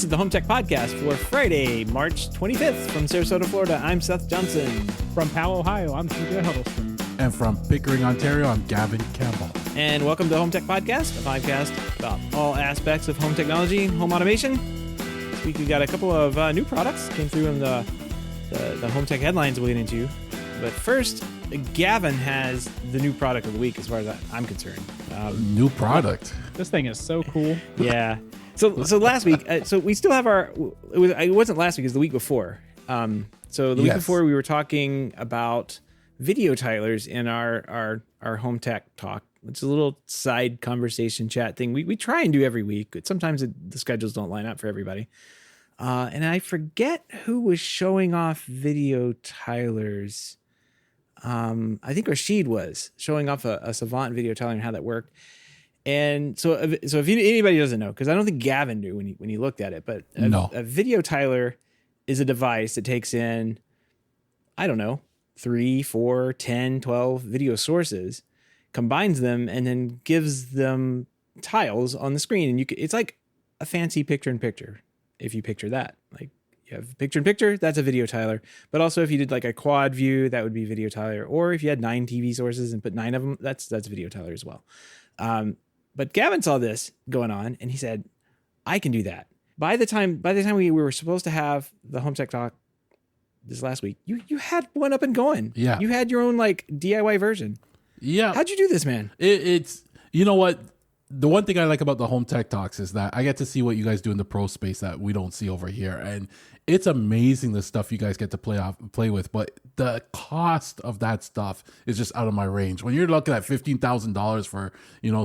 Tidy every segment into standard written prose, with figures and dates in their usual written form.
This is the HomeTech Podcast for Friday, March 25th. From Sarasota, Florida, I'm Seth Johnson. From Powell, Ohio, I'm TJ Huddleston. And from Pickering, Ontario, I'm Gavin Campbell. And welcome to HomeTech Podcast, a podcast about all aspects of home technology and home automation. This week we got a couple of new products came through in the HomeTech Headlines we'll get into. But first, Gavin has the new product of the week as far as I'm concerned. New product? This thing is so cool. Yeah. So last week, so we still have it wasn't last week, it was the week before. So the week before we were talking about video tilers in our home tech talk, which is a little side conversation chat thing we try and do every week. But sometimes the schedules don't line up for everybody. And I forget who was showing off video tilers. I think Rashid was showing off a Savant video tiler and how that worked. And so if anybody doesn't know, because I don't think Gavin knew when he looked at it, but a video tiler is a device that takes in, I don't know, 3, 4, 10, 12 video sources, combines them, and then gives them tiles on the screen. And it's like a fancy picture-in-picture, if you picture that. Like you have picture-in-picture, that's a video tiler. But also if you did like a quad view, that would be video tiler. Or if you had 9 TV sources and put 9 of them, that's video tiler as well. But Gavin saw this going on and he said, I can do that. By the time we were supposed to have the HomeTech Talk this last week, you had one up and going. Yeah. You had your own like DIY version. Yeah. How'd you do this, man? It's, you know what? The one thing I like about the HomeTech Talks is that I get to see what you guys do in the pro space that we don't see over here. And it's amazing the stuff you guys get to play with, but the cost of that stuff is just out of my range. When you're looking at $15,000 for,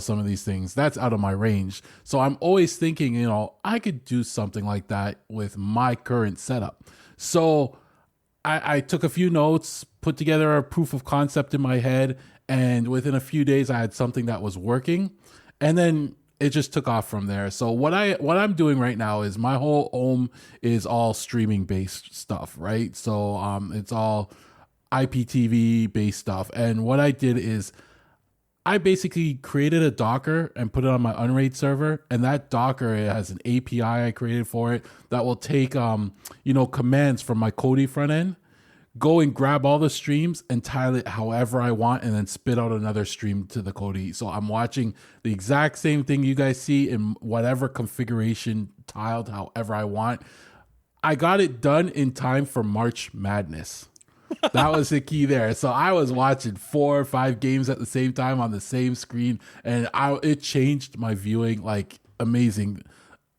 some of these things, that's out of my range. So I'm always thinking, I could do something like that with my current setup. So I took a few notes, put together a proof of concept in my head, and within a few days I had something that was working. And then it just took off from there. So what I'm doing right now is my whole home is all streaming based stuff, right? So it's all IPTV based stuff. And what I did is I basically created a Docker and put it on my Unraid server. And that Docker, it has an API I created for it that will take commands from my Kodi front end, go and grab all the streams and tile it however I want, and then spit out another stream to the Kodi. So I'm watching the exact same thing you guys see in whatever configuration, tiled however I want. I got it done in time for March Madness. That was the key there. So I was watching 4 or 5 games at the same time on the same screen, and it changed my viewing, like amazing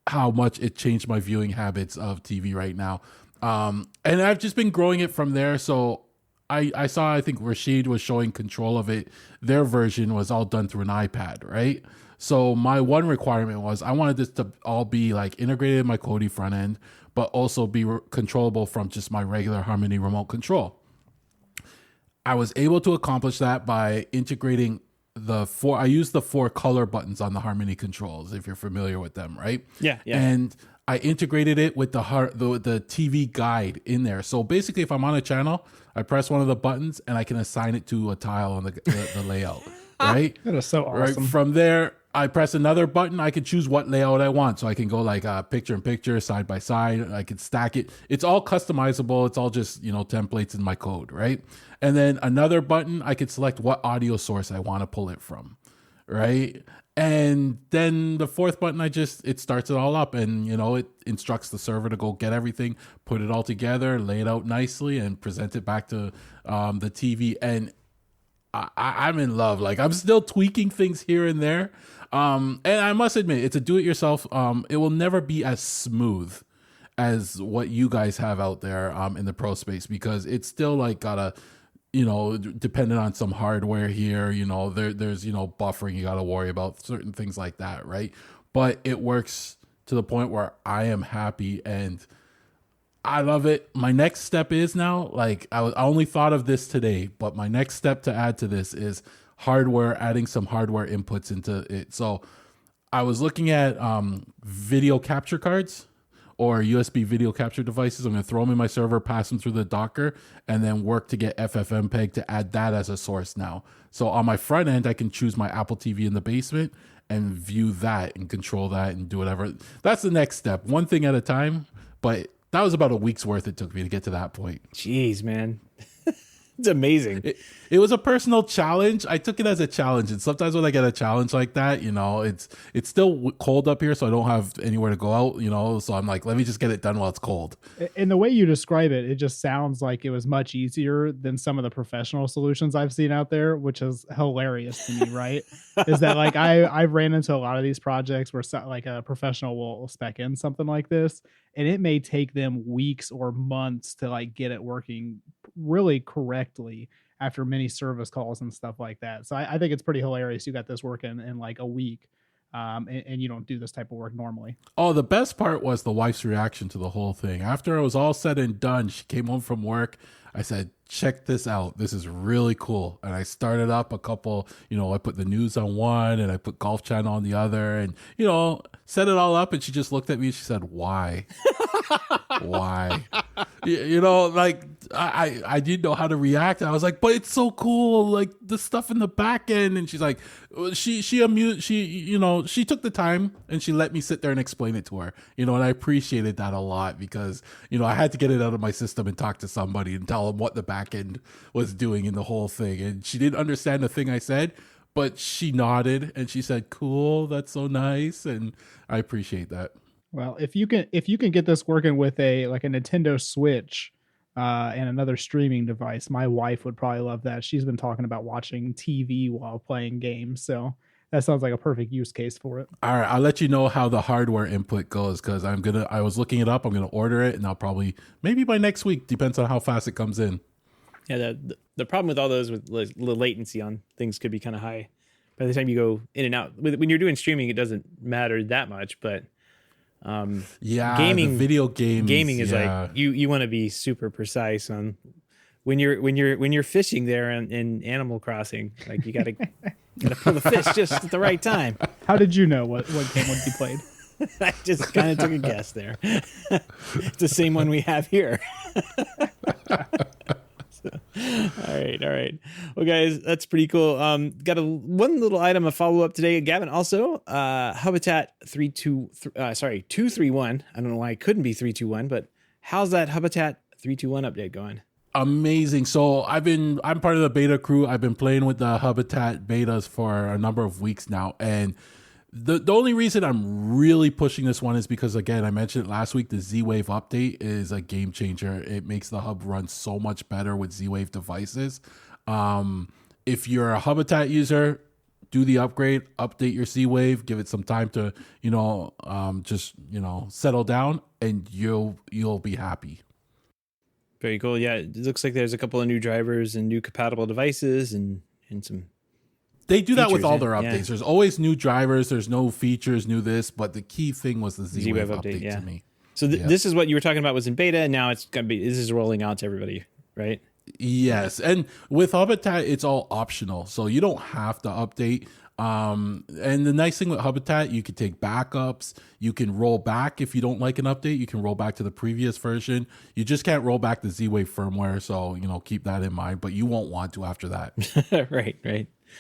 how much it changed my viewing habits of TV right now. And I've just been growing it from there. So I think Rashid was showing control of it. Their version was all done through an iPad, right? So my one requirement was I wanted this to all be like integrated in my Kodi front end, but also be controllable from just my regular Harmony remote control. I was able to accomplish that by integrating I used the 4 color buttons on the Harmony controls, if you're familiar with them, right? Yeah. And I integrated it with the TV guide in there. So basically, if I'm on a channel, I press one of the buttons and I can assign it to a tile on the layout, right? That is so awesome. Right? From there, I press another button. I can choose what layout I want. So I can go like picture-in-picture, side-by-side. I can stack it. It's all customizable. It's all just, templates in my code, right? And then another button, I could select what audio source I want to pull it from, right? And then the 4th button, it starts it all up, and, it instructs the server to go get everything, put it all together, lay it out nicely, and present it back to the TV. And I'm in love. Like, I'm still tweaking things here and there. And I must admit, it's a do-it-yourself. It will never be as smooth as what you guys have out there in the pro space, because it's still like gotta, dependent on some hardware here, there's, buffering you got to worry about, certain things like that, right? But it works to the point where I am happy and I love it. My next step is now, like, I only thought of this today, but my next step to add to this is adding some hardware inputs into it. So I was looking at video capture cards or USB video capture devices. I'm going to throw them in my server, pass them through the Docker, and then work to get FFmpeg to add that as a source now. So on my front end, I can choose my Apple TV in the basement and view that and control that and do whatever. That's the next step, one thing at a time. But that was about a week's worth it took me to get to that point. Jeez, man. It's amazing. It was a personal challenge. I took it as a challenge. And sometimes when I get a challenge like that, it's still cold up here, so I don't have anywhere to go out, so I'm like, let me just get it done while it's cold. In the way you describe it, it just sounds like it was much easier than some of the professional solutions I've seen out there, which is hilarious to me, right? Is that like I've ran into a lot of these projects where like a professional will spec in something like this, and it may take them weeks or months to like get it working really correctly after many service calls and stuff like that. So I think it's pretty hilarious you got this working in like a week, and you don't do this type of work normally. Oh, the best part was the wife's reaction to the whole thing. After it was all said and done, she came home from work. I said, check this out. This is really cool. And I started up a couple, I put the news on one and I put Golf Channel on the other and, set it all up. And she just looked at me and she said, why? Why? Like I didn't know how to react. I was like, but it's so cool. Like the stuff in the back end. And she's like, she took the time and she let me sit there and explain it to her, and I appreciated that a lot because, I had to get it out of my system and talk to somebody and tell them what the back end was doing in the whole thing. And she didn't understand the thing I said, but she nodded and she said, cool, that's so nice. And I appreciate that. Well, if you can get this working with a Nintendo Switch and another streaming device, my wife would probably love that. She's been talking about watching TV while playing games, so that sounds like a perfect use case for it. All right, I'll let you know how the hardware input goes because I was looking it up. I'm gonna order it, and I'll probably maybe by next week, depends on how fast it comes in. Yeah, the problem with all those with the latency on things could be kind of high. By the time you go in and out, when you're doing streaming, it doesn't matter that much, but gaming, the video gaming is like you want to be super precise on when you're fishing there in Animal Crossing. Like you gotta pull the fish just at the right time. How did you know what game would be played? I just kind of took a guess there. It's the same one we have here. All right. Well, guys, that's pretty cool. Got one little item of follow up today. Gavin, also, Habitat 231. I don't know why it couldn't be 321, but how's that Habitat 321 update going? Amazing. So I'm part of the beta crew. I've been playing with the Habitat betas for a number of weeks now, and the only reason I'm really pushing this one is because, again, I mentioned it last week, the Z-Wave update is a game changer. It makes the hub run so much better with Z-Wave devices. If you're a Habitat user, do the upgrade, update your Z-Wave, give it some time to, settle down, and you'll be happy. Very cool. Yeah, it looks like there's a couple of new drivers and new compatible devices and some. They do that with all their updates. Yeah. There's always new drivers. There's no features, new this, but the key thing was the Z-Wave update to me. So this is what you were talking about was in beta, and now this is rolling out to everybody, right? Yes, and with Habitat, it's all optional, so you don't have to update. And the nice thing with Habitat, you can take backups. You can roll back if you don't like an update. You can roll back to the previous version. You just can't roll back the Z-Wave firmware, so keep that in mind. But you won't want to after that. Right.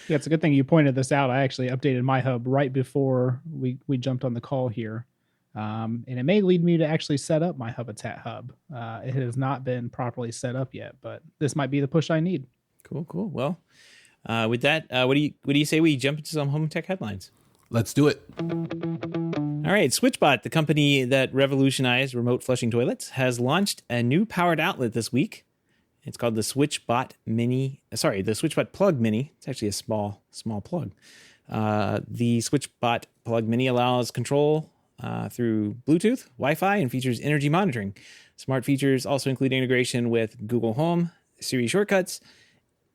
Yeah, it's a good thing you pointed this out. I actually updated my hub right before we jumped on the call here. And it may lead me to actually set up my Habitat hub. It has not been properly set up yet, but this might be the push I need. Cool. Well, with that, what do you say we jump into some HomeTech headlines? Let's do it. All right, SwitchBot, the company that revolutionized remote flushing toilets, has launched a new powered outlet this week. It's called the SwitchBot Plug Mini. It's actually a small plug. The SwitchBot Plug Mini allows control through Bluetooth, Wi-Fi, and features energy monitoring. Smart features also include integration with Google Home, Siri shortcuts,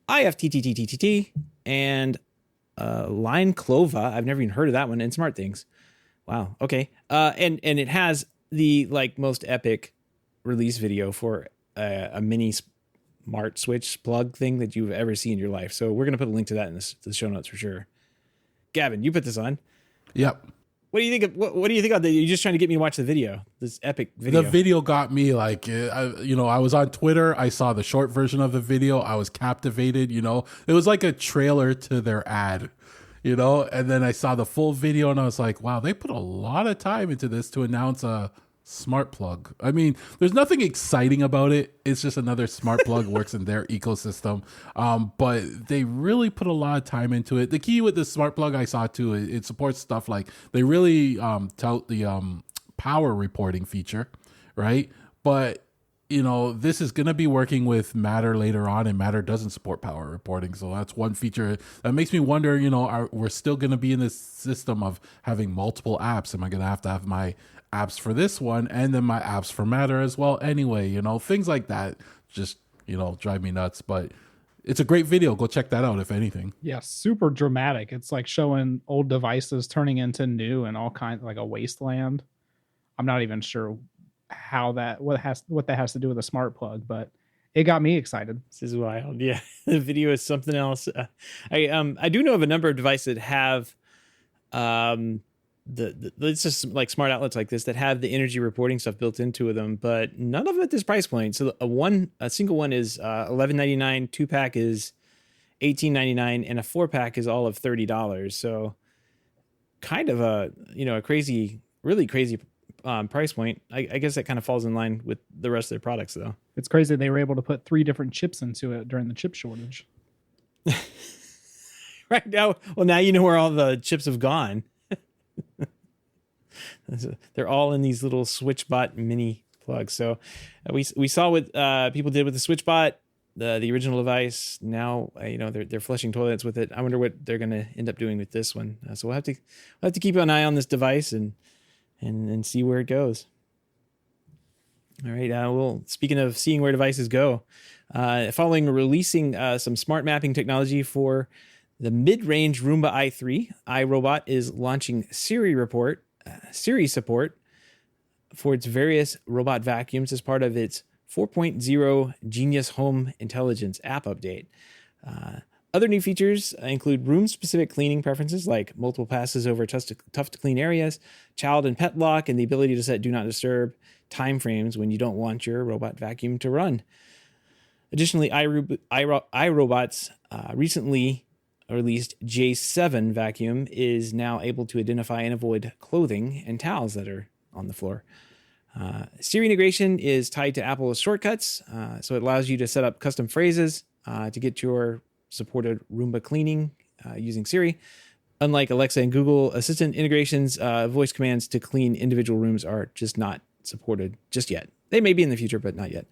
IFTTT, and Line Clova. I've never even heard of that one, and SmartThings. Wow. Okay. And it has the most epic release video for a mini smart switch plug thing that you've ever seen in your life. So we're going to put a link to that in the show notes for sure. Gavin, you put this on. Yep. What do you think? What do you think of that? You're just trying to get me to watch the video. This epic video. The video got me like, I was on Twitter. I saw the short version of the video. I was captivated. It was like a trailer to their ad. And then I saw the full video and I was like, wow, they put a lot of time into this to announce a smart plug. I mean, there's nothing exciting about it. It's just another smart plug works in their ecosystem. But they really put a lot of time into it. The key with the smart plug I saw too, it supports stuff like they really tout the power reporting feature, right? But this is going to be working with Matter later on, and Matter doesn't support power reporting. So that's one feature that makes me wonder, we're still going to be in this system of having multiple apps. Am I going to have my apps for this one and then my apps for Matter as well? Anyway, things like that just, drive me nuts. But it's a great video. Go check that out, if anything. Yeah, super dramatic. It's like showing old devices turning into new and all kinds, like a wasteland. I'm not even sure what that has to do with a smart plug, but it got me excited. This is wild. Yeah, the video is something else. I do know of a number of devices that have it's just like smart outlets like this that have the energy reporting stuff built into them, but none of them at this price point. So a single one is $11.99, 2-pack is $18.99, and a 4-pack is all of $30. So kind of a really crazy price point. I guess that kind of falls in line with the rest of their products, though. It's crazy they were able to put 3 different chips into it during the chip shortage. Right now, well, now you know where all the chips have gone. They're all in these little SwitchBot mini plugs. So we saw what people did with the SwitchBot, the original device. Now they're flushing toilets with it. I wonder what they're going to end up doing with this one. So we'll have to keep an eye on this device and see where it goes. All right. Speaking of seeing where devices go, following releasing some smart mapping technology for the mid-range Roomba i3, iRobot is launching Siri support for its various robot vacuums as part of its 4.0 Genius Home Intelligence app update. Other new features include room-specific cleaning preferences like multiple passes over tough-to-clean areas, child and pet lock, and the ability to set Do Not Disturb timeframes when you don't want your robot vacuum to run. Additionally, iRobot's recently released J7 vacuum is now able to identify and avoid clothing and towels that are on the floor. Siri integration is tied to Apple's shortcuts, so it allows you to set up custom phrases to get your supported Roomba cleaning using Siri. Unlike Alexa and Google Assistant integrations, voice commands to clean individual rooms are just not supported just yet. They may be in the future, but not yet.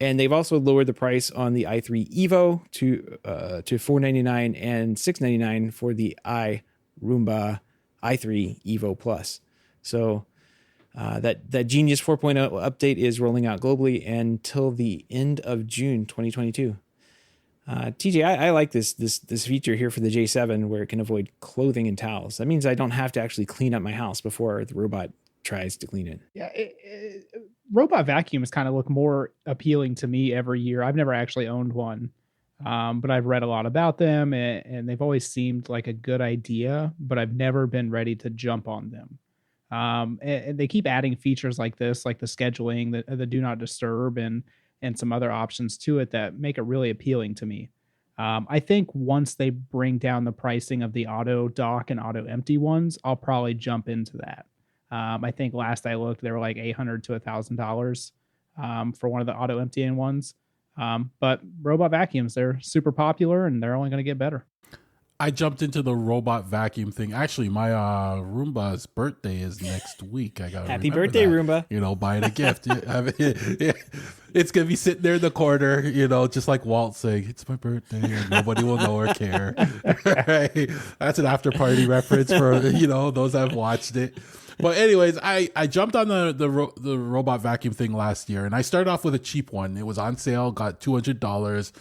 And they've also lowered the price on the i3 Evo to $499 and $699 for the iRoomba i3 Evo Plus. So that Genius 4.0 update is rolling out globally until the end of June 2022. TJ, I like this feature here for the J7 where it can avoid clothing and towels. That means I don't have to actually clean up my house before the robot tries to clean it. Yeah, robot vacuums kind of look more appealing to me every year. I've never actually owned one, but I've read a lot about them, and they've always seemed like a good idea, but I've never been ready to jump on them. And they keep adding features like this, like the scheduling, the Do Not Disturb, and some other options to it that make it really appealing to me. I think once they bring down the pricing of the auto dock and auto empty ones, I'll probably jump into that. I think last I looked, they were like $800 to $1,000 for one of the auto emptying ones. But robot vacuums, they're super popular and they're only going to get better. I jumped into the robot vacuum thing. Actually, my Roomba's birthday is next week. I got happy birthday, that. Roomba. Buy it a gift. It's going to be sitting there in the corner, just like Walt saying, it's my birthday and nobody will know or care. Right? That's an after party reference for, those that have watched it. But anyways, I jumped on the robot vacuum thing last year, and I started off with a cheap one. It was on sale, got $200.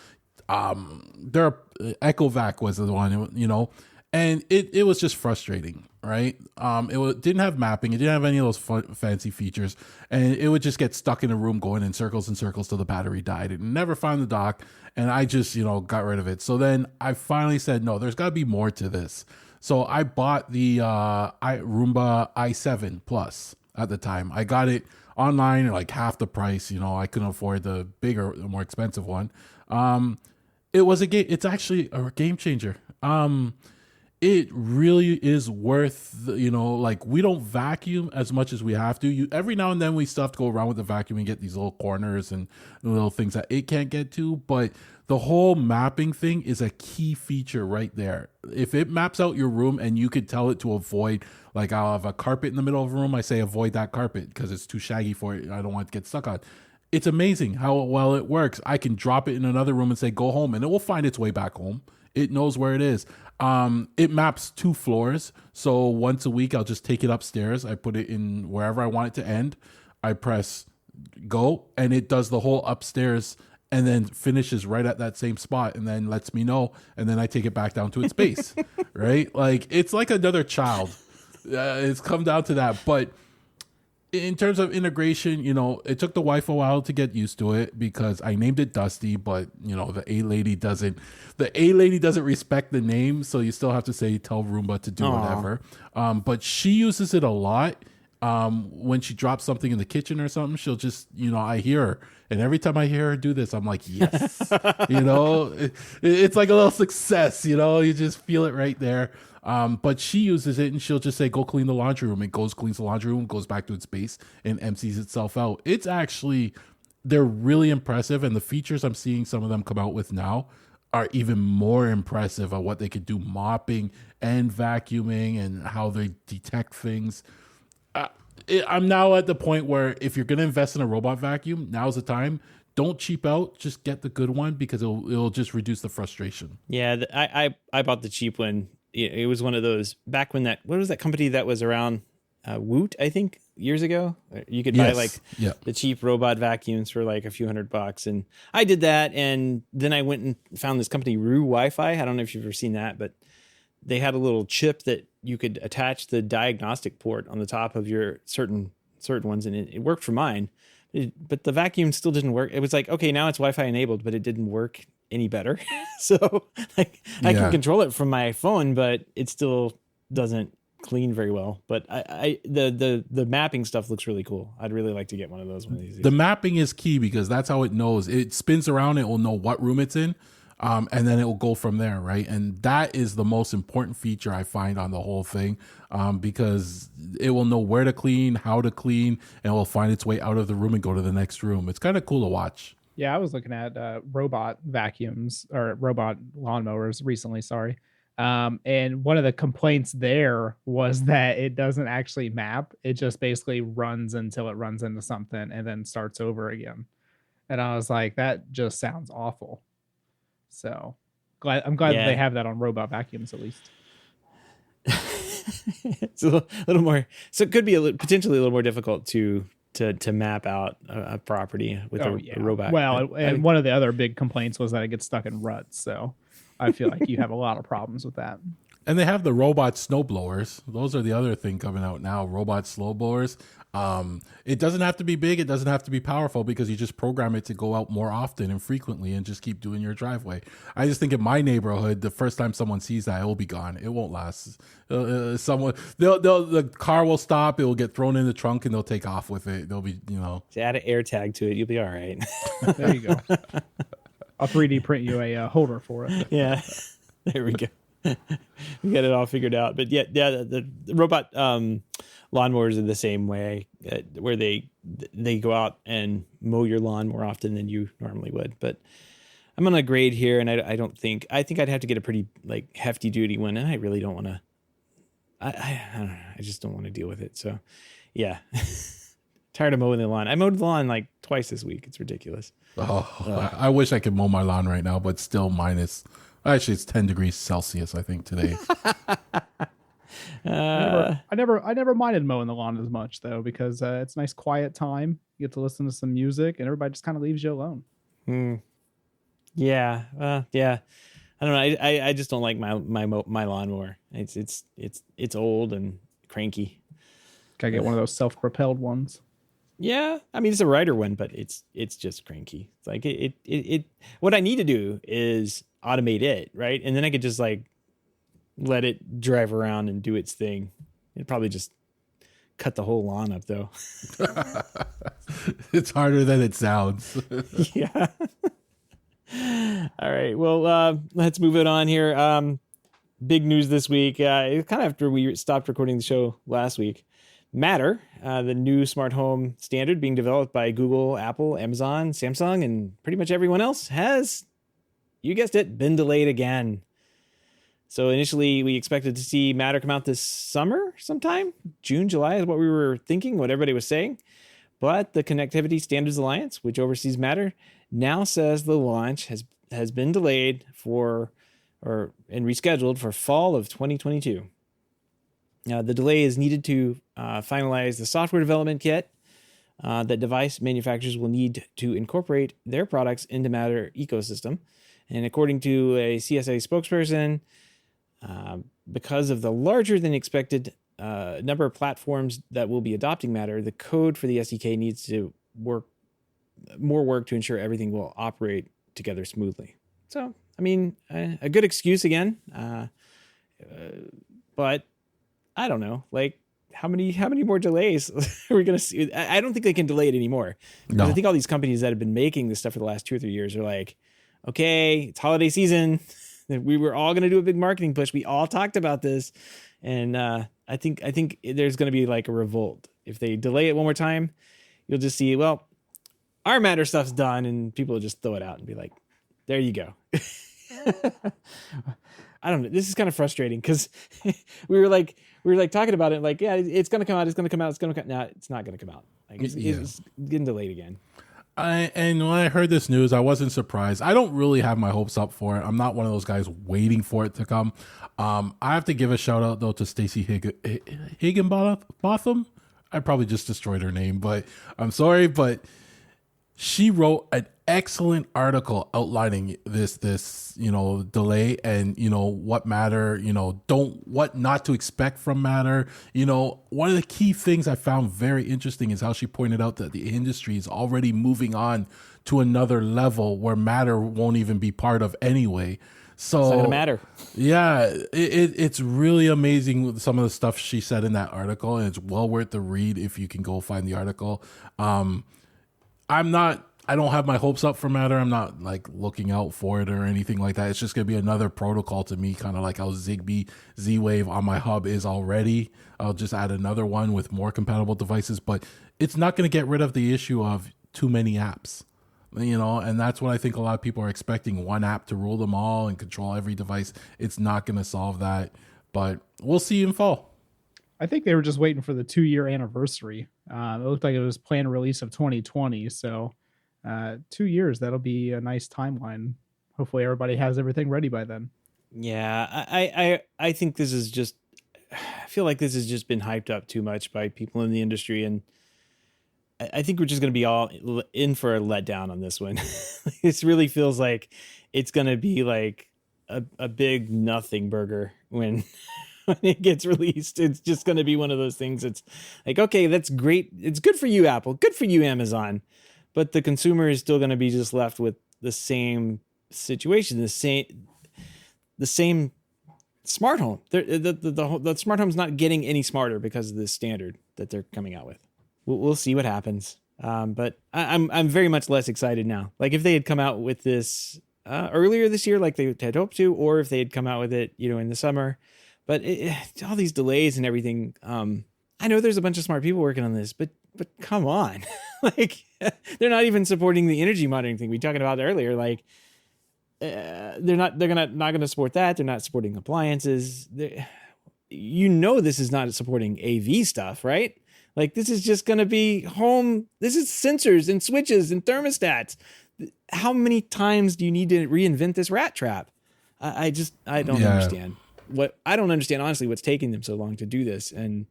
Their EchoVac was the one, And it was just frustrating, right? Didn't have mapping. It didn't have any of those fancy features. And it would just get stuck in a room going in circles and circles till the battery died. It never found the dock. And I just, got rid of it. So then I finally said, no, there's got to be more to this. So I bought the Roomba i7 Plus at the time. I got it online like half the price. I couldn't afford the bigger, the more expensive one. It's actually a game changer. It really is worth, like we don't vacuum as much as we have to. Every now and then we still have to go around with the vacuum and get these little corners and little things that it can't get to. But the whole mapping thing is a key feature right there. If it maps out your room and you could tell it to avoid, like I'll have a carpet in the middle of a room, I say avoid that carpet because it's too shaggy for it. I don't want it to get stuck on. It's amazing how well it works. I can drop it in another room and say go home and it will find its way back home. It knows where it is. It maps 2 floors. So once a week, I'll just take it upstairs. I put it in wherever I want it to end. I press go and it does the whole upstairs and then finishes right at that same spot and then lets me know. And then I take it back down to its base, right? Like it's like another child. It's come down to that. But in terms of integration, it took the wife a while to get used to it because I named it Dusty, but the A lady doesn't respect the name, so you still have to say tell Roomba to do whatever. But she uses it a lot. When she drops something in the kitchen or something, she'll just, I hear her. And every time I hear her do this, I'm like, yes, it's like a little success, you just feel it right there. But she uses it and she'll just say, go clean the laundry room. It goes, cleans the laundry room, goes back to its base and empties itself out. It's actually, they're really impressive. And the features I'm seeing some of them come out with now are even more impressive of what they could do mopping and vacuuming and how they detect things. I'm now at the point where if you're going to invest in a robot vacuum, now's the time. Don't cheap out. Just get the good one because it'll just reduce the frustration. Yeah, I bought the cheap one. It was one of those back when what was that company that was around? Woot, I think, years ago. You could buy the cheap robot vacuums for like a few $100, and I did that. And then I went and found this company, Roo Wi-Fi. I don't know if you've ever seen that, but they had a little chip that you could attach the diagnostic port on the top of your certain ones, and it worked for mine. But the vacuum still didn't work. It was like, okay, now it's Wi-Fi enabled, but it didn't work any better. So I can control it from my phone, but it still doesn't clean very well. But the mapping stuff looks really cool. I'd really like to get one of those. The mapping is key because that's how it knows. It spins around, it will know what room it's in. And then it will go from there, right? And that is the most important feature I find on the whole thing, because it will know where to clean, how to clean, and it will find its way out of the room and go to the next room. It's kind of cool to watch. Yeah, I was looking at robot vacuums or robot lawnmowers recently, sorry. And one of the complaints there was that it doesn't actually map. It just basically runs until it runs into something and then starts over again. And I was like, that just sounds awful. So I'm glad that they have that on robot vacuums at least. It's a little more, so it could be potentially a little more difficult to map out a property with a robot. Well, and one of the other big complaints was that it gets stuck in ruts. So I feel like you have a lot of problems with that. And they have the robot snow blowers. Those are the other thing coming out now, robot snow blowers. It doesn't have to be big. It doesn't have to be powerful because you just program it to go out more often and frequently and just keep doing your driveway. I just think in my neighborhood, the first time someone sees that, it will be gone. It won't last. The car will stop. It will get thrown in the trunk and they'll take off with it. They'll be, Just add an air tag to it. You'll be all right. There you go. I'll 3D print you a holder for it. Yeah. There we go. We got it all figured out. But yeah, the robot lawnmowers are the same way, where they go out and mow your lawn more often than you normally would. But I'm on a grade here, and I think I'd have to get a pretty like hefty duty one, and I really don't want to. I don't know. I just don't want to deal with it. So yeah, tired of mowing the lawn. I mowed the lawn like twice this week. It's ridiculous. I wish I could mow my lawn right now, but still minus. Actually, it's 10 degrees Celsius, I think, today. I never minded mowing the lawn as much, though, because it's a nice quiet time. You get to listen to some music, and everybody just kind of leaves you alone. Yeah. Yeah. I don't know. I just don't like my lawnmower. It's old and cranky. Gotta get one of those self-propelled ones. Yeah, I mean it's a rider one, but it's just cranky. It's like it. What I need to do is automate it, right? And then I could just like let it drive around and do its thing. It'd probably just cut the whole lawn up, though. It's harder than it sounds. Yeah. All right. Well, let's move it on here. Big news this week. Kind of after we stopped recording the show last week. Matter, the new smart home standard being developed by Google, Apple, Amazon, Samsung, and pretty much everyone else has, you guessed it, been delayed again. So initially we expected to see Matter come out this summer sometime. June, July is what we were thinking, what everybody was saying. But the Connectivity Standards Alliance, which oversees Matter, now says the launch has been delayed and rescheduled for fall of 2022. The delay is needed to finalize the software development kit that device manufacturers will need to incorporate their products into Matter ecosystem. And according to a CSA spokesperson, because of the larger than expected number of platforms that will be adopting Matter, the code for the SDK needs to more work to ensure everything will operate together smoothly. So, I mean, a good excuse again, but I don't know, like how many more delays are we going to see? I don't think they can delay it anymore. No. I think all these companies that have been making this stuff for the last 2 or 3 years are like, okay, it's holiday season. We were all going to do a big marketing push. We all talked about this. And I think there's going to be like a revolt. If they delay it one more time, you'll just see, well, our Matter stuff's done, and people will just throw it out and be like, there you go. I don't know. This is kind of frustrating because we were like talking about it like, yeah, it's going to come out. It's going to come out. It's going to come. No, it's not going to come out. Like it's getting delayed again. And when I heard this news, I wasn't surprised. I don't really have my hopes up for it. I'm not one of those guys waiting for it to come. I have to give a shout out though to Stacey Higginbotham. I probably just destroyed her name, but I'm sorry. But she wrote an excellent article outlining this delay and what Matter, what not to expect from Matter. One of the key things I found very interesting is how she pointed out that the industry is already moving on to another level where Matter won't even be part of anyway. So it's not gonna matter. Yeah, it's really amazing with some of the stuff she said in that article, and it's well worth the read if you can go find the article. I don't have my hopes up for Matter. I'm not like looking out for it or anything like that. It's just going to be another protocol to me, kind of like how Zigbee Z-Wave on my hub is already. I'll just add another one with more compatible devices, but it's not going to get rid of the issue of too many apps, and that's what I think a lot of people are expecting, one app to rule them all and control every device. It's not going to solve that, but we'll see in fall. I think they were just waiting for the 2-year anniversary. It looked like it was planned release of 2020. So 2 years, that'll be a nice timeline. Hopefully everybody has everything ready by then. Yeah, I think this is just, I feel like this has just been hyped up too much by people in the industry. And I think we're just going to be all in for a letdown on this one. This really feels like it's going to be like a big nothing burger when it gets released. It's just going to be one of those things. It's like, okay, that's great. It's good for you, Apple. Good for you, Amazon. But the consumer is still going to be just left with the same situation, the same smart home. The smart home's not getting any smarter because of this standard that they're coming out with. We'll see what happens. But I'm very much less excited now. Like if they had come out with this earlier this year, like they had hoped to, or if they had come out with it, in the summer. But all these delays and everything. I know there's a bunch of smart people working on this, but come on. Like they're not even supporting the energy monitoring thing we talking about earlier. Like they're not going to support that. They're not supporting appliances. This is not supporting AV stuff, right? Like this is just going to be home. This is sensors and switches and thermostats. How many times do you need to reinvent this rat trap? I don't understand I don't understand honestly what's taking them so long to do this. And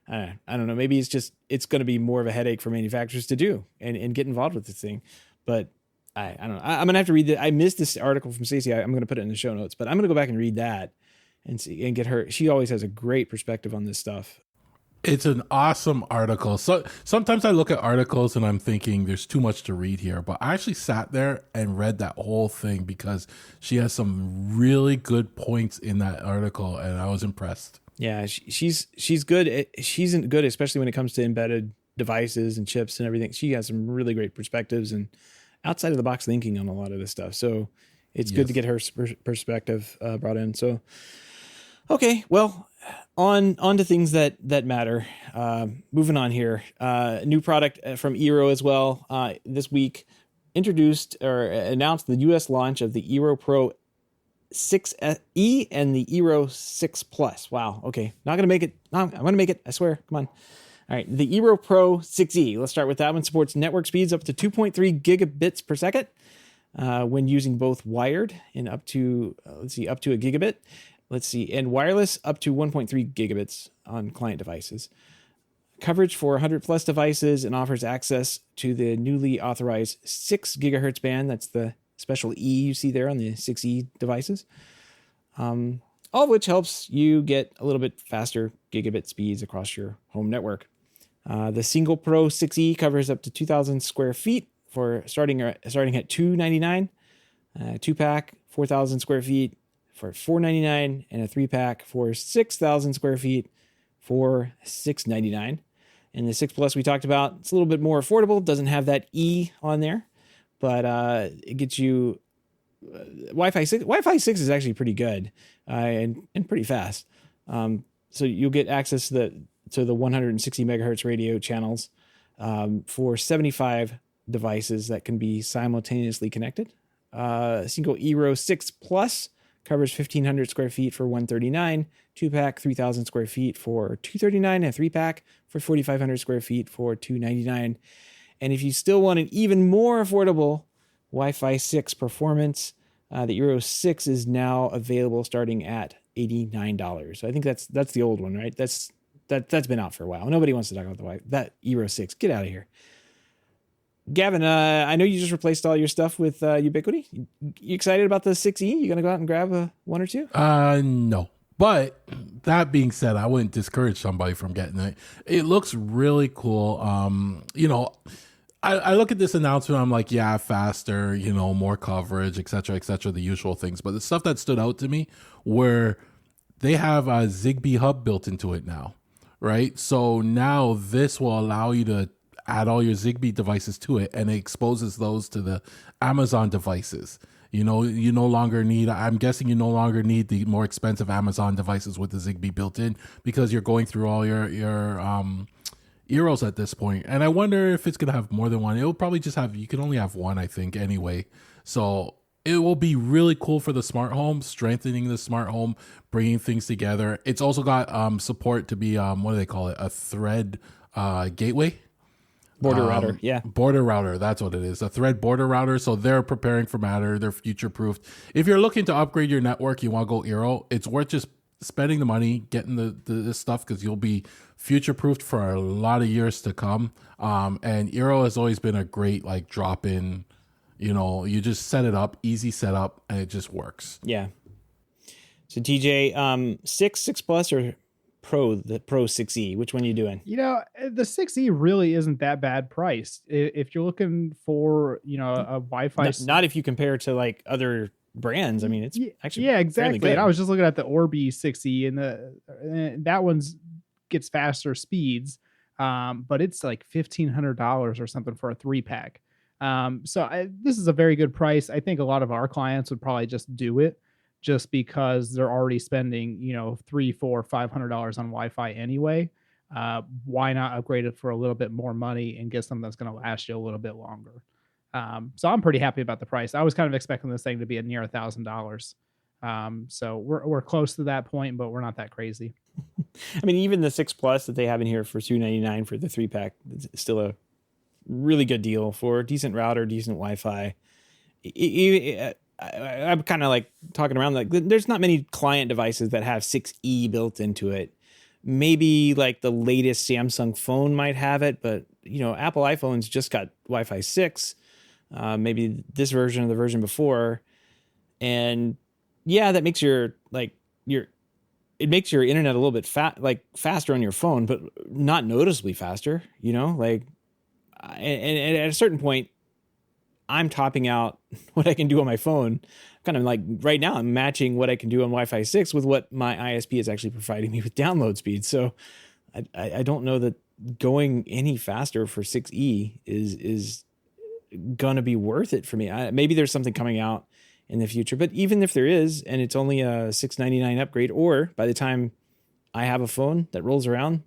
I don't know. Maybe it's going to be more of a headache for manufacturers to do and get involved with this thing. But I don't know. I'm gonna have to read that. I missed this article from Stacey. I'm gonna put it in the show notes, but I'm gonna go back and read that and see and get her. She always has a great perspective on this stuff. It's an awesome article. So sometimes I look at articles and I'm thinking there's too much to read here, but I actually sat there and read that whole thing because she has some really good points in that article, and I was impressed. Yeah, she's good. She's good, especially when it comes to embedded devices and chips and everything. She has some really great perspectives and outside of the box thinking on a lot of this stuff. So it's good to get her perspective brought in. So, okay, well, on to things that matter. Moving on here, new product from eero as well. This week introduced or announced the U.S. launch of the eero Pro 6E and the eero 6 Plus. Wow. Okay. Not going to make it. No, I'm going to make it. I swear. Come on. All right. The eero Pro 6E. Let's start with that one. Supports network speeds up to 2.3 gigabits per second when using both wired and up to a gigabit. And wireless up to 1.3 gigabits on client devices. Coverage for 100 plus devices and offers access to the newly authorized 6 gigahertz band. That's the special E you see there on the 6E devices. All of which helps you get a little bit faster gigabit speeds across your home network. The single Pro 6E covers up to 2,000 square feet for starting at $299. 2-pack, 4,000 square feet for $499, and a 3-pack for 6,000 square feet for $699. And the 6 Plus we talked about, it's a little bit more affordable. Doesn't have that E on there, but it gets you Wi-Fi 6. Wi-Fi 6 is actually pretty good and pretty fast. So you'll get access to the 160 megahertz radio channels for 75 devices that can be simultaneously connected. Single eero 6 Plus covers 1,500 square feet for $139, 2-pack 3,000 square feet for $239, and a 3-pack for 4,500 square feet for $299. And if you still want an even more affordable Wi-Fi 6 performance, the eero 6 is now available starting at $89. So I think that's the old one, right? That's been out for a while. Nobody wants to talk about that eero 6. Get out of here. Gavin, I know you just replaced all your stuff with Ubiquiti. You excited about the 6E? You going to go out and grab one or two? No. But that being said, I wouldn't discourage somebody from getting it. It looks really cool. I look at this announcement, I'm like, yeah, faster, more coverage, et cetera, the usual things. But the stuff that stood out to me were they have a Zigbee hub built into it now, right? So now this will allow you to add all your Zigbee devices to it, and it exposes those to the Amazon devices. You no longer need, I'm guessing you no longer need the more expensive Amazon devices with the Zigbee built in because you're going through all your eeros at this point. And I wonder if it's going to have more than one. It will probably just have, you can only have one, I think, anyway. So it will be really cool for the smart home, strengthening the smart home, bringing things together. It's also got support to be, what do they call it? A thread gateway. Border router, yeah. Border router, that's what it is. A thread border router. So they're preparing for Matter. They're future-proofed. If you're looking to upgrade your network, you want to go eero, it's worth just spending the money, getting this stuff, because you'll be future-proofed for a lot of years to come. And eero has always been a great drop-in, you just set it up, easy setup, and it just works. Yeah. So TJ, 6 Plus or the Pro 6E, which one are you doing? The 6E really isn't that bad priced. If you're looking for, a Wi-Fi, not if you compare to other brands. I mean, it's actually exactly. And I was just looking at the Orbi 6E, and that one's gets faster speeds, but it's $1,500 or something for a 3-pack. So this is a very good price. I think a lot of our clients would probably just do it, just because they're already spending, $300, $400, $500 on Wi-Fi anyway. Why not upgrade it for a little bit more money and get something that's going to last you a little bit longer? So I'm pretty happy about the price. I was kind of expecting this thing to be near $1,000. So we're close to that point, but we're not that crazy. I mean, even the 6 Plus that they have in here for $299 for the 3-pack is still a really good deal for a decent router, decent Wi-Fi. I'm kind of talking around, there's not many client devices that have 6E built into it. Maybe the latest Samsung phone might have it, but Apple iPhones just got Wi-Fi 6. maybe this version or the version before. And yeah, that makes it makes your internet a little bit faster on your phone, but not noticeably faster, and at a certain point, I'm topping out what I can do on my phone. Kind of like right now, I'm matching what I can do on Wi-Fi 6 with what my ISP is actually providing me with download speed. So I don't know that going any faster for 6E is going to be worth it for me. Maybe there's something coming out in the future, but even if there is, and it's only a $6.99 upgrade, or by the time I have a phone that rolls around,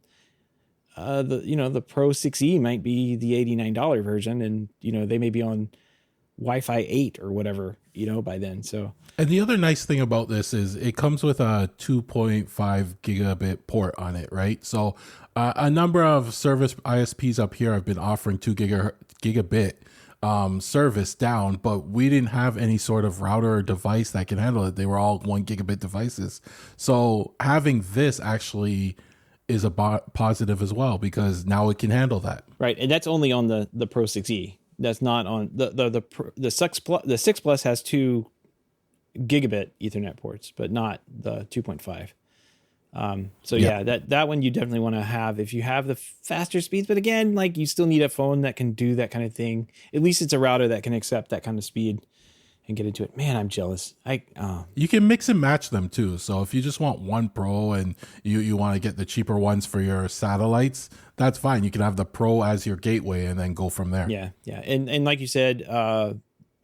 the Pro 6E might be the $89 version, and they may be on Wi-Fi 8 or whatever, by then. So, and the other nice thing about this is it comes with a 2.5 gigabit port on it, right? So a number of service ISPs up here have been offering 2 gigabit service down, but we didn't have any sort of router or device that can handle it. They were all 1 gigabit devices. So having this actually is a positive as well, because now it can handle that. Right, and that's only on the Pro 6E. That's not on the 6 Plus. The 6 Plus has 2 gigabit Ethernet ports, but not the 2.5. That one you definitely want to have if you have the faster speeds. But again, like, you still need a phone that can do that kind of thing. At least it's a router that can accept that kind of speed and get into it. Man, I'm jealous. You can mix and match them too. So if you just want one Pro and you want to get the cheaper ones for your satellites, that's fine. You can have the Pro as your gateway and then go from there. Yeah. And like you said,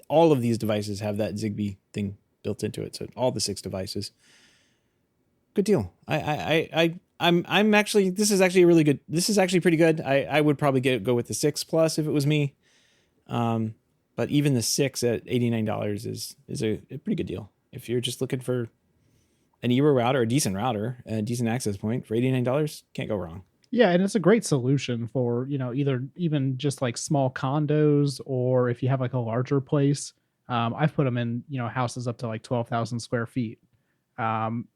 all of these devices have that Zigbee thing built into it. So all the 6 devices. Good deal. I'm actually, this is actually really good. This is actually pretty good. I would probably go with the 6 Plus if it was me. But even the 6 at $89 is a pretty good deal. If you're just looking for an eero router, a decent access point for $89, can't go wrong. Yeah, and it's a great solution for, either even just like small condos, or if you have like a larger place. I've put them in, houses up to like 12,000 square feet. And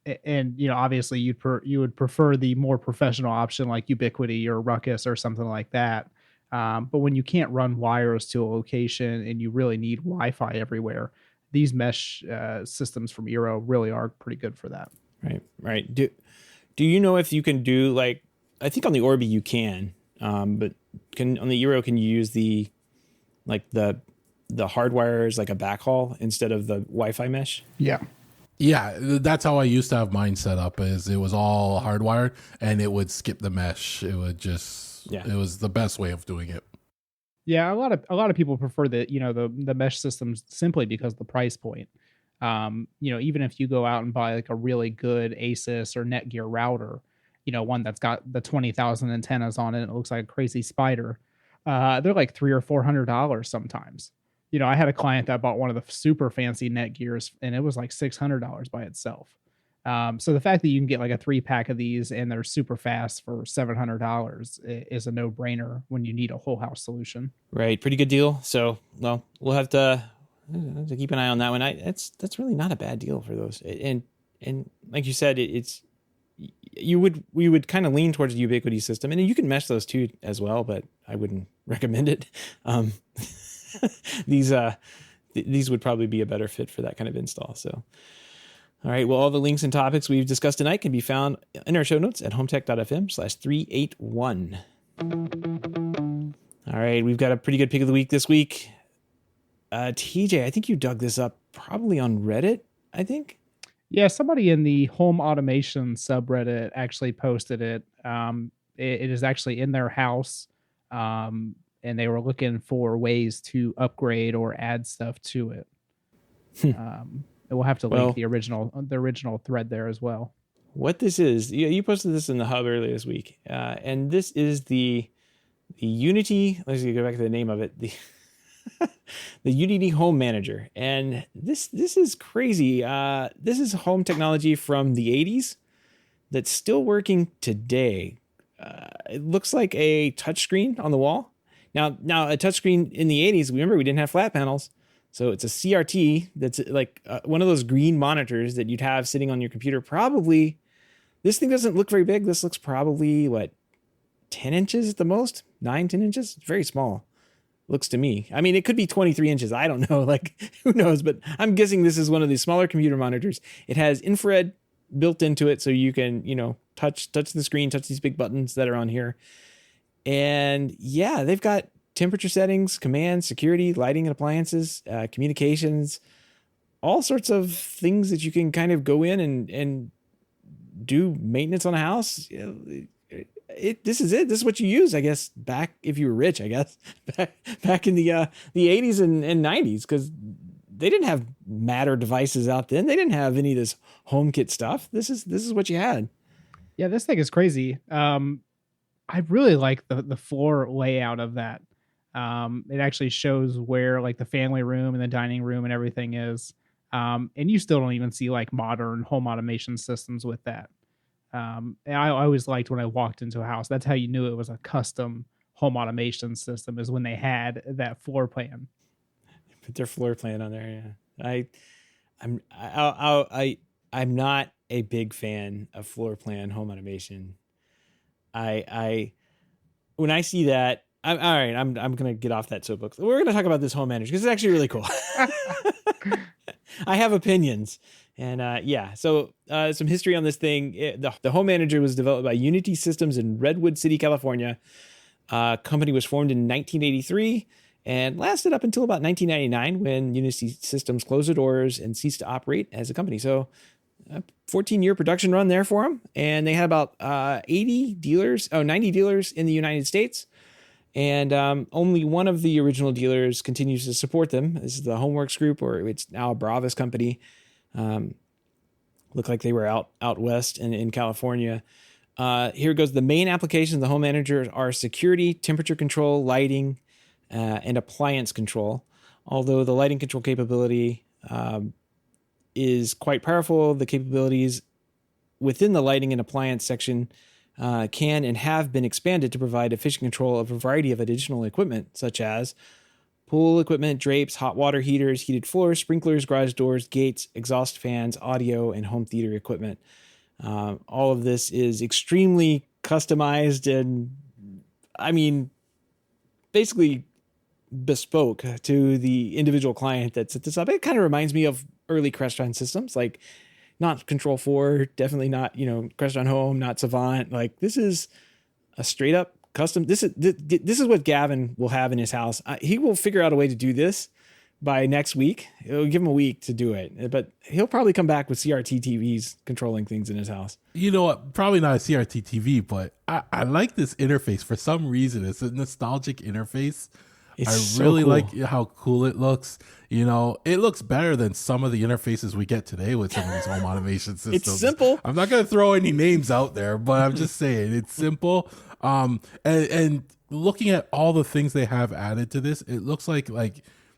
obviously you would prefer the more professional option like Ubiquiti or Ruckus or something like that. But when you can't run wires to a location and you really need Wi-Fi everywhere, these mesh systems from eero really are pretty good for that. Right. Do you know if you can do, like, I think on the Orbi you can, but on the eero, can you use the hardwires like a backhaul instead of the Wi-Fi mesh? Yeah, that's how I used to have mine set up. Is it was all hardwired and it would skip the mesh. It would just it was the best way of doing it. Yeah, a lot of people prefer the mesh systems simply because of the price point. Even if you go out and buy like a really good Asus or Netgear router, one that's got the 20,000 antennas on it, and it looks like a crazy spider. They're like $300 or $400 sometimes. I had a client that bought one of the super fancy Netgears, and it was like $600 by itself. So the fact that you can get like a 3-pack of these and they're super fast for $700 is a no-brainer when you need a whole house solution. Right, pretty good deal. So, well, we'll have to keep an eye on that one. That's really not a bad deal for those. And like you said, we would kind of lean towards the Ubiquiti system, and you can mesh those two as well, but I wouldn't recommend it. These would probably be a better fit for that kind of install. So, all right. Well, all the links and topics we've discussed tonight can be found in our show notes at HomeTech.fm/381. All right. We've got a pretty good pick of the week this week. TJ, I think you dug this up probably on Reddit, I think. Yeah, somebody in the home automation subreddit actually posted it. It is actually in their house. And they were looking for ways to upgrade or add stuff to it. We'll have to link the original thread there as well. What this is, you posted this in the hub earlier this week, and this is the Unity. Let's go back to the name of it. The Unity Home Manager, and this is crazy. This is home technology from the 80s that's still working today. It looks like a touchscreen on the wall. Now a touchscreen in the 80s, remember, we didn't have flat panels. So it's a CRT that's like one of those green monitors that you'd have sitting on your computer. Probably, this thing doesn't look very big. This looks probably, 10 inches at the most? 9, 10 inches? It's very small. looks to me. I mean, it could be 23 inches. I don't know. Like, who knows? But I'm guessing this is one of these smaller computer monitors. It has infrared built into it, so you can, touch the screen, touch these big buttons that are on here. And yeah, they've got temperature settings, commands, security, lighting and appliances, communications, all sorts of things that you can kind of go in and do maintenance on a house. This is it. This is what you use, I guess, back if you were rich, I guess, back in the 80s and 90s, because they didn't have Matter devices out then. They didn't have any of this HomeKit stuff. This is what you had. Yeah, this thing is crazy. I really like the floor layout of that. It actually shows where like the family room and the dining room and everything is. And you still don't even see like modern home automation systems with that. And I always liked when I walked into a house, that's how you knew it was a custom home automation system, is when they had that floor plan. Put their floor plan on there. Yeah. I'm not a big fan of floor plan home automation. When I see that, I'm going to get off that soapbox. We're going to talk about this home manager because it's actually really cool. I have opinions. And so some history on this thing. The Home Manager was developed by Unity Systems in Redwood City, California. Company was formed in 1983 and lasted up until about 1999 when Unity Systems closed their doors and ceased to operate as a company. So a 14-year production run there for them. And they had about 90 dealers in the United States. And only one of the original dealers continues to support them. This is the HomeWorks Group, or it's now a Bravas company. Looked like they were out west in California. Here goes. The main applications of the Home Manager are security, temperature control, lighting, and appliance control. Although the lighting control capability is quite powerful, the capabilities within the lighting and appliance section can and have been expanded to provide efficient control of a variety of additional equipment, such as pool equipment, drapes, hot water heaters, heated floors, sprinklers, garage doors, gates, exhaust fans, audio, and home theater equipment. All of this is extremely customized and, I mean, basically bespoke to the individual client that set this up. It kind of reminds me of early Crestron systems, like not Control 4, definitely not, Crestron Home, not Savant. Like, this is a straight up custom. This is what Gavin will have in his house. He will figure out a way to do this by next week. It'll give him a week to do it, but he'll probably come back with CRT TVs controlling things in his house. You know what? Probably not a CRT TV, but I like this interface for some reason. It's a nostalgic interface. I really like how cool it looks. It looks better than some of the interfaces we get today with some of these home automation systems. It's simple. I'm not going to throw any names out there, but I'm just saying it's simple. And looking at all the things they have added to this, it looks like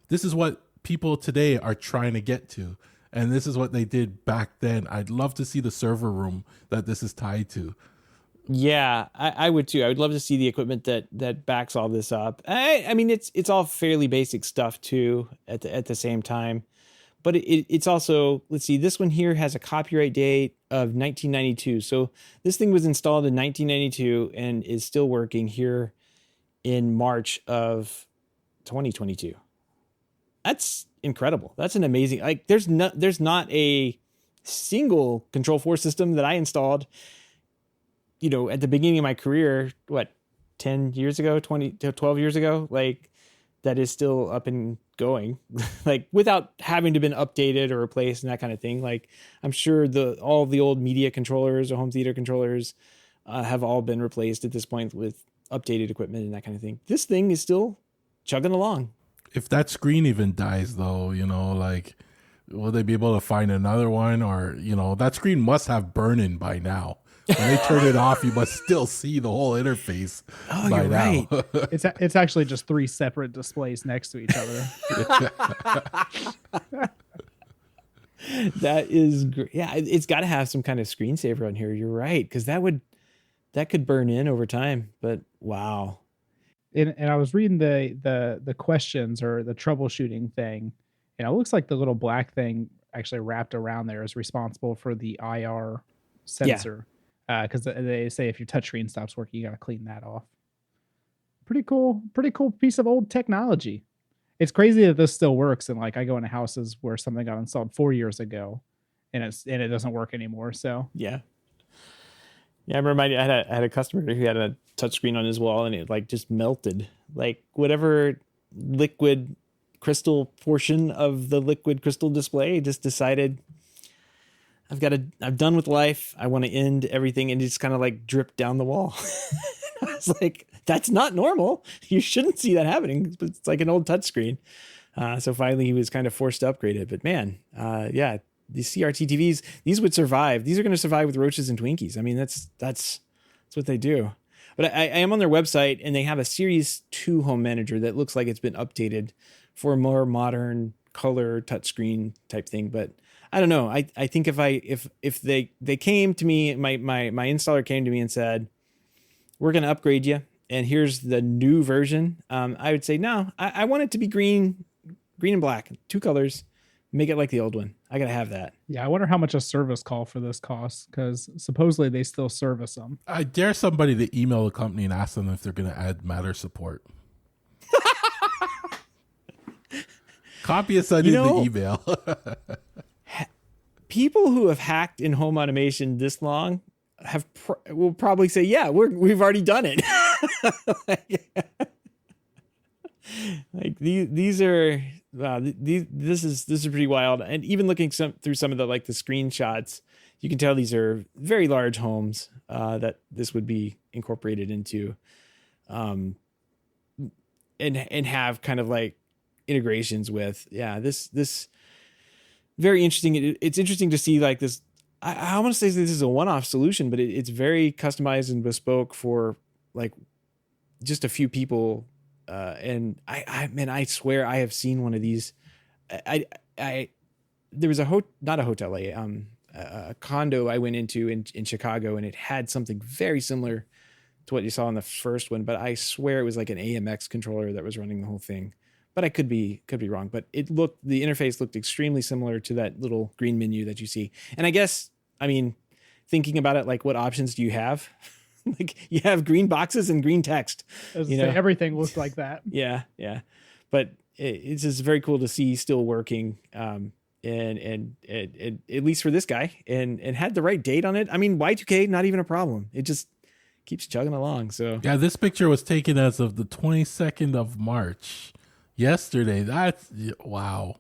this is what people today are trying to get to. And this is what they did back then. I'd love to see the server room that this is tied to. Yeah, I would too. I would love to see the equipment that backs all this up. I mean, it's all fairly basic stuff too at the same time, but it's also, let's see, this one here has a copyright date of 1992. So this thing was installed in 1992 and is still working here in March of 2022. That's incredible. That's an amazing, there's not a single Control 4 system that I installed at the beginning of my career, 10 years ago, 12 years ago, that is still up and going, without having to been updated or replaced and that kind of thing. I'm sure all the old media controllers or home theater controllers have all been replaced at this point with updated equipment and that kind of thing. This thing is still chugging along. If that screen even dies though, will they be able to find another one? Or, that screen must have burn-in by now. When they turn it off, you must still see the whole interface. Oh, you're right. It's actually just 3 separate displays next to each other. That is great. Yeah, it's got to have some kind of screensaver on here. You're right, because that could burn in over time. But wow. And I was reading the questions or the troubleshooting thing, and it looks like the little black thing actually wrapped around there is responsible for the IR sensor. Because they say if your touchscreen stops working, you got to clean that off. Pretty cool piece of old technology. It's crazy that this still works. And like I go into houses where something got installed 4 years ago and it doesn't work anymore. So yeah. Yeah, I remember I had a customer who had a touchscreen on his wall and it like just melted. Like whatever liquid crystal portion of the liquid crystal display just decided I'm done with life. I want to end everything, and it just kind of like dripped down the wall. I was like, that's not normal. You shouldn't see that happening. It's like an old touchscreen. So finally he was kind of forced to upgrade it. But man, yeah, these CRT TVs, these would survive. These are going to survive with roaches and Twinkies. I mean, that's what they do. But I am on their website, and they have a Series 2 home manager that looks like it's been updated for a more modern color touchscreen type thing. But I don't know. I think if they came to me, my installer came to me and said, we're going to upgrade you, and here's the new version, I would say, no, I want it to be green and black, 2 colors. Make it like the old one. I gotta have that. Yeah, I wonder how much a service call for this costs, because supposedly they still service them. I dare somebody to email the company and ask them if they're going to add Matter support. Copy us on the email. People who have hacked in home automation this long will probably say, yeah, we've already done it. Like these are, wow, this is pretty wild. And even looking through some of the like the screenshots, you can tell these are very large homes that this would be incorporated into, and have kind of like integrations with. Yeah, this very interesting. It's interesting to see like this. I want to say this is a one-off solution, but it's very customized and bespoke for like just a few people. And I swear I have seen one of these. There was not a hotel, a condo I went into in Chicago, and it had something very similar to what you saw in the first one, but I swear it was like an AMX controller that was running the whole thing. But I could be wrong, but the interface looked extremely similar to that little green menu that you see. And I guess, I mean, thinking about it, like what options do you have? Like you have green boxes and green text. Everything looks like that. Yeah. But it's just very cool to see still working. And at least for this guy, and had the right date on it. I mean, Y2K, not even a problem. It just keeps chugging along. So yeah, this picture was taken as of the 22nd of March. Yesterday. That's wow.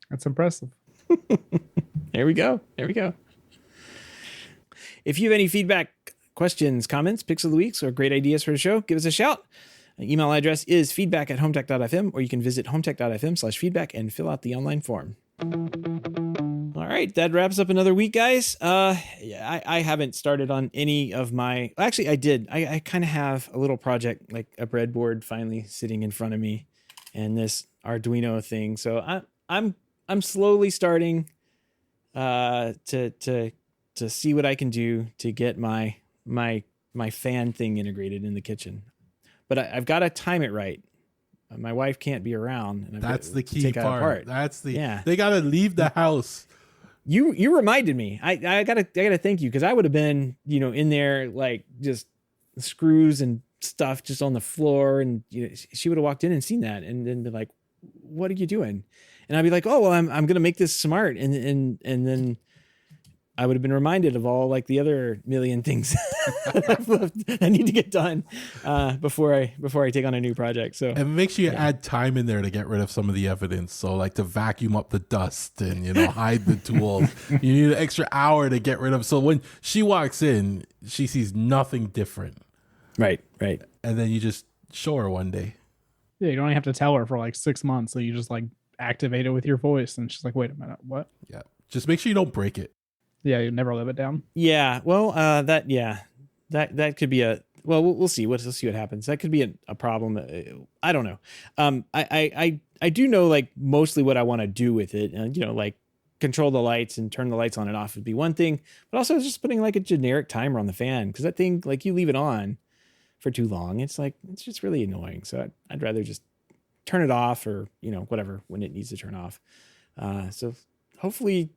That's impressive. There we go. If you have any feedback, questions, comments, picks of the weeks, or great ideas for the show, give us a shout. Email address is feedback@HomeTech.fm, or you can visit HomeTech.fm/feedback and fill out the online form. All right, that wraps up another week, guys. I haven't started on any of my. Actually, I did. I kind of have a little project, like a breadboard, finally sitting in front of me, and this Arduino thing. So I'm slowly starting to see what I can do to get my fan thing integrated in the kitchen. But I've got to time it right. My wife can't be around, and that's the key part. They got to leave the house. You reminded me. I gotta thank you, because I would have been in there like just screws and stuff just on the floor, and she would have walked in and seen that and then been like, "What are you doing?" And I'd be like, "Oh well, I'm gonna make this smart," and then I would have been reminded of all like the other million things that I need to get done before I take on a new project. So and make sure you add time in there to get rid of some of the evidence. So like to vacuum up the dust and hide the tools. You need an extra hour to get rid of. So when she walks in, she sees nothing different. Right. And then you just show her one day. Yeah, you don't have to tell her for like 6 months. So you just like activate it with your voice, and she's like, "Wait a minute, what?" Yeah, just make sure you don't break it. Yeah, you never live it down. Yeah, well, that could be we'll see. We'll see what happens. That could be a problem. I don't know. I do know like mostly what I want to do with it, and like control the lights and turn the lights on and off would be one thing, but also just putting like a generic timer on the fan, because that thing, like you leave it on for too long, it's just really annoying. So I'd rather just turn it off, or whatever when it needs to turn off. So hopefully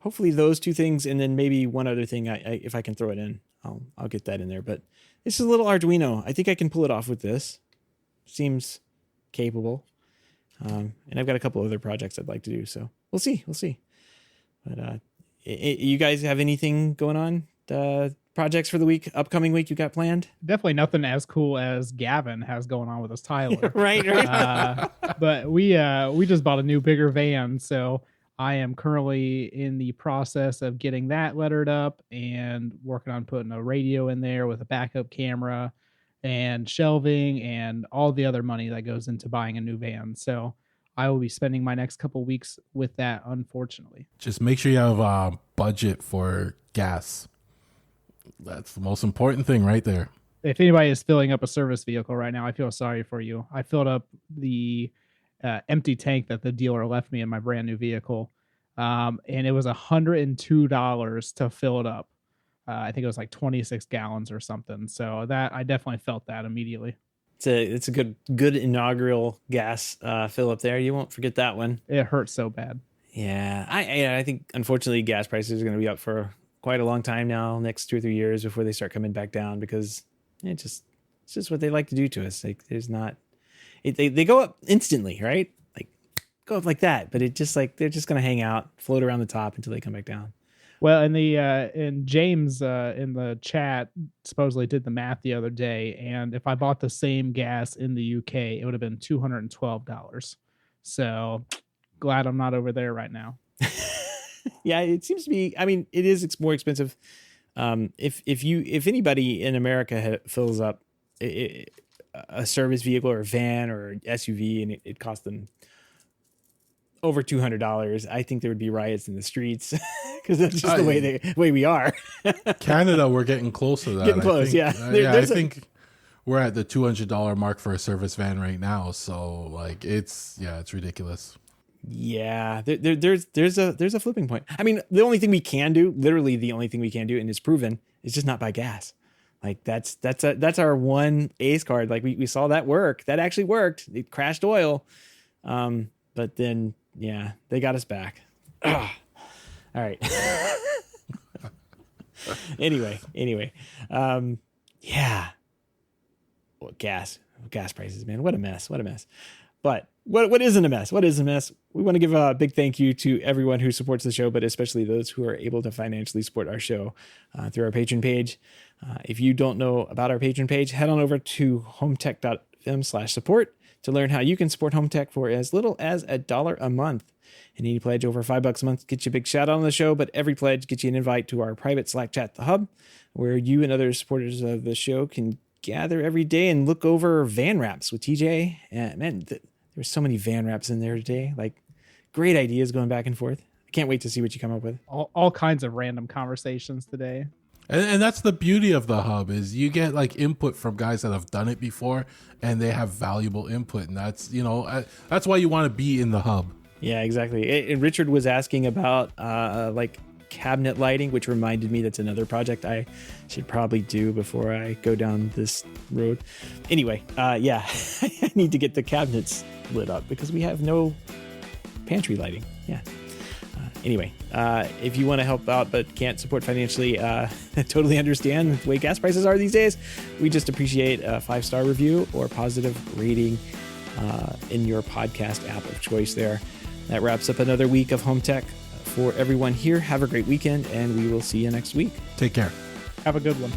hopefully those two things, and then maybe one other thing. If I can throw it in, I'll get that in there. But this is a little Arduino. I think I can pull it off with this. Seems capable. And I've got a couple other projects I'd like to do. So we'll see. But you guys have anything going on? Projects for the upcoming week you got planned? Definitely nothing as cool as Gavin has going on with his Tyler. right. But we just bought a new, bigger van, so I am currently in the process of getting that lettered up and working on putting a radio in there with a backup camera and shelving and all the other money that goes into buying a new van. So I will be spending my next couple weeks with that, unfortunately. Just make sure you have a budget for gas. That's the most important thing right there. If anybody is filling up a service vehicle right now, I feel sorry for you. I filled up the empty tank that the dealer left me in my brand new vehicle. And it was $102 to fill it up. I think it was like 26 gallons or something. So that I definitely felt that immediately. It's a good inaugural gas fill up there. You won't forget that one. It hurts so bad. Yeah. I think unfortunately gas prices are going to be up for quite a long time now, next 2 or 3 years before they start coming back down, because it's just what they like to do to us. Like they go up instantly, right? Like go up like that, but it just like they're just going to hang out, float around the top until they come back down. Well, and James in the chat supposedly did the math the other day, and if I bought the same gas in the UK, it would have been $212. So glad I'm not over there right now. Yeah, it seems to be. I mean, it's more expensive. If anybody in America fills up a service vehicle or a van or SUV and it costs them over $200, I think there would be riots in the streets because that's just the way we are. Canada, we're getting close to that. Getting close, yeah. I think we're at the $200 mark for a service van right now. So like it's ridiculous. Yeah, there's a flipping point. I mean, the only thing we can do, literally the only thing we can do, and it's proven, is just not buy gas. Like that's our one ace card. Like we saw that work. That actually worked. It crashed oil. But then yeah, they got us back. Ugh. All right. Anyway. Yeah. Well, gas prices, man. What a mess. But what isn't a mess? What is a mess? We want to give a big thank you to everyone who supports the show, but especially those who are able to financially support our show through our Patreon page. If you don't know about our Patreon page, head on over to HomeTech.fm/support to learn how you can support HomeTech for as little as $1 a month. And any pledge over $5 a month gets you a big shout out on the show, but every pledge gets you an invite to our private Slack chat, The Hub, where you and other supporters of the show can gather every day and look over van wraps with TJ. Man, there were so many van wraps in there today. Like, great ideas going back and forth. I can't wait to see what you come up with. All kinds of random conversations today. And that's the beauty of the Hub, is you get like input from guys that have done it before, and they have valuable input. And that's that's why you want to be in the Hub. Yeah, exactly. And Richard was asking about like cabinet lighting, which reminded me that's another project I should probably do before I go down this road. Anyway, yeah, I need to get the cabinets lit up because we have no pantry lighting. Yeah. Anyway, if you want to help out but can't support financially, I totally understand the way gas prices are these days. We just appreciate a 5-star review or positive rating in your podcast app of choice there. That wraps up another week of Home Tech. For everyone here, have a great weekend, and we will see you next week. Take care. Have a good one.